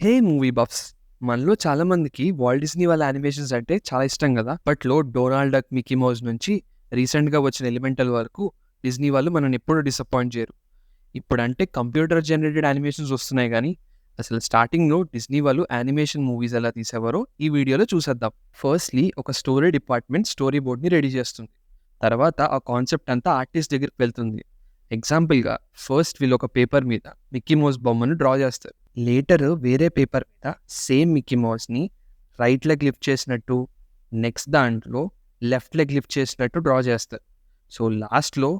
హే movie buffs! మనలో చాలా మందికి వాల్ట్ డిస్నీ వాళ్ళ యానిమేషన్స్ అంటే చాలా ఇష్టం కదా! అప్పట్లో డొనాల్డ్ డక్, మిక్కీ మౌస్ నుంచి రీసెంట్‌గా వచ్చిన ఎలిమెంటల్ వరకు డిస్నీ వాళ్ళు మనల్ని ఎప్పుడూ డిసప్పాయింట్ చేయరు. ఇప్పుడంటే కంప్యూటర్ జనరేటెడ్ యానిమేషన్స్ వస్తున్నాయి గానీ, అసలు స్టార్టింగ్‌లో డిస్నీ వాళ్ళు యానిమేషన్ మూవీస్ ఎలా తీసేవారో ఈ వీడియోలో చూసేద్దాం. ఫస్ట్‌లీ ఒక స్టోరీ డిపార్ట్మెంట్ స్టోరీ బోర్డ్‌ని రెడీ చేస్తుంది. తర్వాత ఆ కాన్సెప్ట్ అంతా ఆర్టిస్ట్ దగ్గరికి వెళ్తుంది. ఎగ్జాంపుల్‌గా ఫస్ట్ వీళ్ళు ఒక పేపర్ మీద మిక్కీ మౌస్ బొమ్మను డ్రా చేస్తారు. లేటర్ వేరే పేపర్ మీద సేమ్ మిక్కీ మౌస్‌ని రైట్ లెగ్ లిఫ్ట్ చేసినట్టు, నెక్స్ట్ దాంట్లో లెఫ్ట్ లెగ్ లిఫ్ట్ చేసినట్టు డ్రా చేస్తారు. సో లాస్ట్‌లో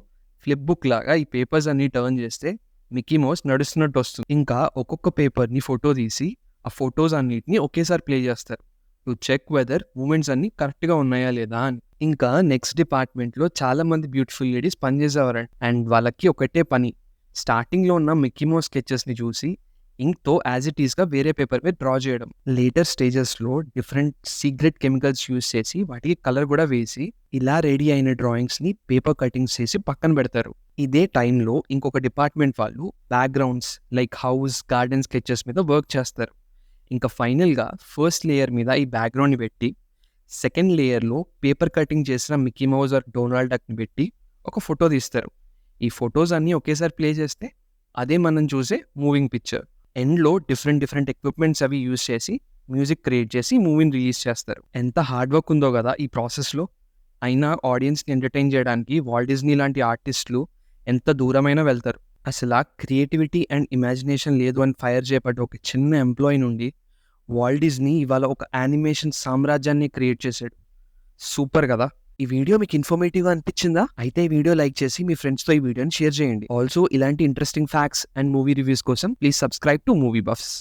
ఫ్లిప్ బుక్ లాగా ఈ పేపర్స్ అన్నీ టర్న్ చేస్తే మిక్కీ మౌస్ నడుస్తున్నట్టు వస్తుంది. ఇంకా ఒక్కొక్క పేపర్‌ని ఫోటో తీసి ఆ ఫోటోస్ అన్నిటిని ఒకేసారి ప్లే చేస్తారు. టు చెక్ వెదర్ మూమెంట్స్ అన్నీ కరెక్ట్‌గా ఉన్నాయా లేదా అని. ఇంకా నెక్స్ట్ డిపార్ట్మెంట్‌లో చాలామంది బ్యూటిఫుల్ లేడీస్ పనిచేసేవారంట. అండ్ వాళ్ళకి ఒకటే పని. స్టార్టింగ్‌లో ఉన్న మిక్కీ మౌస్ స్కెచెస్‌ని చూసి ఇంక్‌తో యాజ్ ఇట్ ఈస్‌గా వేరే పేపర్ మీద డ్రా చేయడం. లేటర్ స్టేజెస్‌లో డిఫరెంట్ సీక్రెట్ కెమికల్స్ యూజ్ చేసి వాటికి కలర్ కూడా వేసి ఇలా రెడీ అయిన డ్రాయింగ్స్‌ని పేపర్ కటింగ్స్ చేసి పక్కన పెడతారు. ఇదే టైంలో ఇంకొక డిపార్ట్మెంట్ వాళ్ళు backgrounds like house, garden sketches మీద వర్క్ చేస్తారు. ఇంకా ఫైనల్‌గా ఫస్ట్ లేయర్ మీద ఈ బ్యాక్‌గ్రౌండ్‌ని పెట్టి సెకండ్ లేయర్‌లో పేపర్ కటింగ్ చేసిన మిక్కీ మౌస్ ఆర్ డొనాల్డ్ డక్‌ని పెట్టి ఒక ఫోటో తీస్తారు. ఈ ఫోటోస్ అన్నీ ఒకేసారి ప్లే చేస్తే అదే మనం చూసే మూవింగ్ పిక్చర్. ఎండ్‌లో డిఫరెంట్ ఎక్విప్‌మెంట్స్ అవి యూజ్ చేసి మ్యూజిక్ క్రియేట్ చేసి మూవీని రిలీజ్ చేస్తారు. ఎంత హార్డ్ వర్క్ ఉందో కదా ఈ ప్రాసెస్‌లో. అయినా ఆడియన్స్‌ని ఎంటర్‌టైన్ చేయడానికి వాల్ట్ డిస్నీ లాంటి ఆర్టిస్టులు ఎంత దూరమైనా వెళ్తారు. అసలా క్రియేటివిటీ అండ్ ఇమాజినేషన్ లేదు అని ఫైర్ చేయబడ్డ ఒక చిన్న ఎంప్లాయీ నుండి వాల్ట్ డిస్నీ ఇవాళ ఒక యానిమేషన్ సామ్రాజ్యాన్ని క్రియేట్ చేశాడు. సూపర్ కదా! ఈ వీడియో మీకు ఇన్ఫర్మేటివ్‌గా అనిపించిందా? అయితే ఈ వీడియో లైక్ చేసి మీ ఫ్రెండ్స్‌తో ఈ వీడియోని షేర్ చేయండి. ఆల్సో ఇలాంటి interesting facts and movie reviews కోసం please subscribe to Movie buffs.